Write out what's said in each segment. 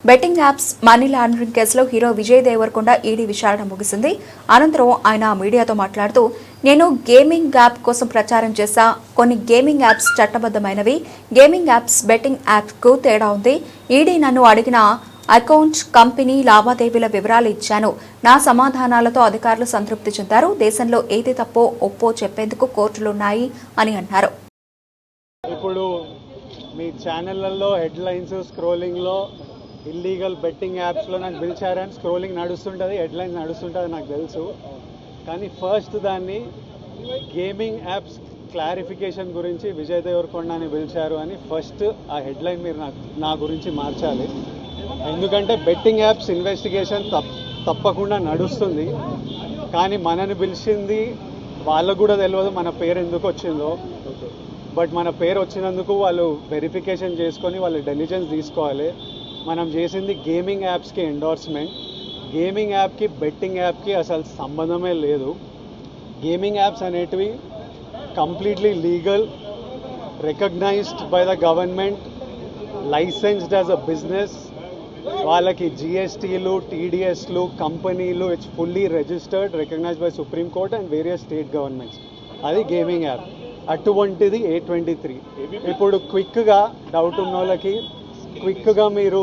Betting apps money laundering కేసులో hero Vijay Devarakonda ED విచారణ ముగిసింది. అనంతరం ఆయన మీడియాతో మాట్లాడుతూ, నేను గేమింగ్ యాప్ కోసం ప్రచారం చేశా. కొన్ని గేమింగ్ యాప్స్ చట్టబద్దమైనవి. గేమింగ్ యాప్స్ బెట్టింగ్ యాప్స్కు తేడా ఉంది. ఈడీ నన్ను అడిగిన అకౌంట్, కంపెనీ లావాదేవీల వివరాలు ఇచ్చాను. నా సమాధానాలతో అధికారులు సంతృప్తి చెందారు. దేశంలో ఏది తప్పో ఒప్పో చెప్పేందుకు కోర్టులున్నాయి అని అన్నారు. ఇప్పుడు మీ ఛానళ్లలో హెడ్లైన్స్ స్క్రోలింగ్లో ఇల్లీగల్ బెట్టింగ్ యాప్స్లో నన్ను పిలిచారని స్క్రోలింగ్ నడుస్తుంటుంది, హెడ్లైన్స్ నడుస్తుంటుంది నాకు తెలుసు. కానీ ఫస్ట్ దాన్ని గేమింగ్ యాప్స్ క్లారిఫికేషన్ గురించి విజయ్ దేవరకొండని పిలిచారు అని ఫస్ట్ ఆ హెడ్లైన్ మీరు నా గురించి మార్చాలి. ఎందుకంటే బెట్టింగ్ యాప్స్ ఇన్వెస్టిగేషన్ తప్పకుండా నడుస్తుంది. కానీ మనని పిలిచింది వాళ్ళకు కూడా తెలియదు మన పేరు ఎందుకు వచ్చిందో. బట్ మన పేరు వచ్చినందుకు వాళ్ళు వెరిఫికేషన్ చేసుకొని వాళ్ళు డెలిజెన్స్ తీసుకోవాలి. మనం చేసింది గేమింగ్ యాప్స్కి ఎండోర్స్మెంట్. గేమింగ్ యాప్కి బెట్టింగ్ యాప్కి అసలు సంబంధమే లేదు. గేమింగ్ యాప్స్ అనేటివి completely legal, recognized by the government, licensed as a business. వాళ్ళకి జిఎస్టీలు, టీడీఎస్లు, కంపెనీలు, it's fully registered, recognized by supreme court and various state governments. అది గేమింగ్ యాప్. అటువంటిది A23. ఇప్పుడు క్విక్గా డౌట్ ఉన్న వాళ్ళకి క్విక్గా మీరు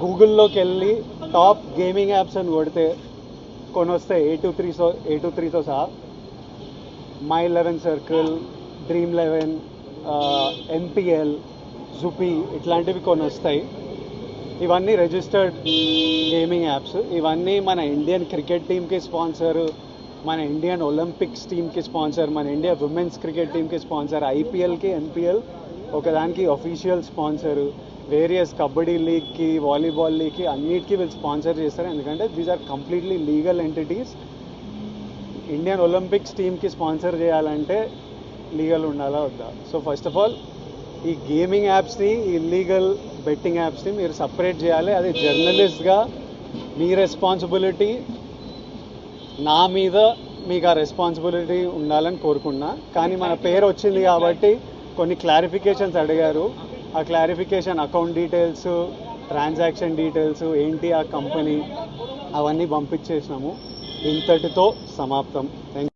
గూగుల్లోకి వెళ్ళి టాప్ గేమింగ్ యాప్స్ అని కొడితే కొన్ని వస్తాయి. A23తో సహా My11 సర్కిల్, Dream11, MPL, జుపీ ఇట్లాంటివి కొన్ని వస్తాయి. ఇవన్నీ రిజిస్టర్డ్ గేమింగ్ యాప్స్. ఇవన్నీ మన ఇండియన్ క్రికెట్ టీమ్కి స్పాన్సర్, మన ఇండియన్ ఒలింపిక్స్ టీమ్కి స్పాన్సర్, మన ఇండియా ఉమెన్స్ క్రికెట్ టీమ్కి స్పాన్సర్, ఐపీఎల్కి, ఎన్పిఎల్ ఒకదానికి అఫీషియల్ స్పాన్సర్, వేరియస్ కబడ్డీ లీగ్కి, వాలీబాల్ లీగ్కి అన్నిటికీ వీళ్ళు స్పాన్సర్ చేస్తారు. ఎందుకంటే these are completely legal entities. Indian Olympics టీమ్కి స్పాన్సర్ చేయాలంటే లీగల్ ఉండాలా వద్దా? సో ఫస్ట్ ఆఫ్ ఆల్ ఈ గేమింగ్ యాప్స్ని, ఇల్లీగల్ బెట్టింగ్ యాప్స్ని మీరు సపరేట్ చేయాలి. అది జర్నలిస్ట్గా మీ రెస్పాన్సిబిలిటీ. నా మీద మీకు ఆ రెస్పాన్సిబిలిటీ ఉండాలని కోరుకున్నా. కానీ మన పేరు వచ్చింది కాబట్టి కొన్ని క్లారిఫికేషన్స్ అడిగారు. ఆ clarification account details, transaction details ఏంటి, ఆ కంపెనీ అవన్నీ పంపించేసినాము. ఇంతటితో సమాప్తం. Thank you.